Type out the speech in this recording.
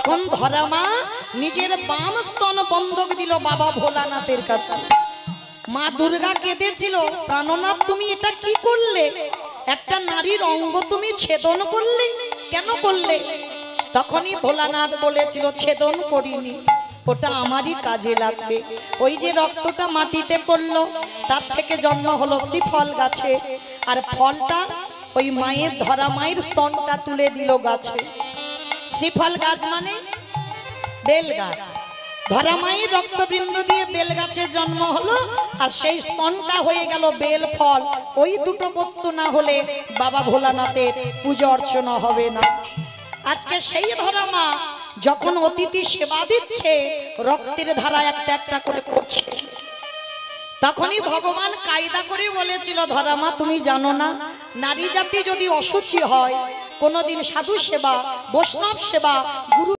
তখন ধরামা নিজের বাম স্তন বন্ধক দিল বাবা ভোলানাথের কাছে। মা দুর্গা কেঁদেছিল, প্রাণনাথ তুমি এটা কি করলে? একটা নারীর অঙ্গ তুমি ছেদন করলে, কেন করলে? তখনই ভোলানাথ বলেছিল, ছেদন করিনি, ওটা আমারই কাজে লাগবে। ওই যে রক্তটা মাটিতে পড়লো, তার থেকে জন্ম হলো শ্রীফল গাছে, আর ফলটা ওই মায়ের ধরা মায়ের স্তনটা তুলে দিল গাছে। শ্রীফল গাছ মানে বেল গাছ, ধরা মায়ের রক্তবৃন্দ দিয়ে বেল গাছের জন্ম হলো, আর সেই স্তনটা হয়ে গেল বেল ফল। ওই দুটো বস্তু না হলে বাবা ভোলানাথের পূজা অর্চনা হবে না। আজকে সেই ধরা মা যখন অতিথি সেবা দিচ্ছে, রক্তের ধারা একটা একটা করে পড়ছে, তখনই ভগবান কায়দা করে বলেছিল, ধরামা তুমি জানো না, নারী জাতি যদি অসুচি হয়, কোনোদিন সাধু সেবা, বৈষ্ণব সেবা, গুরু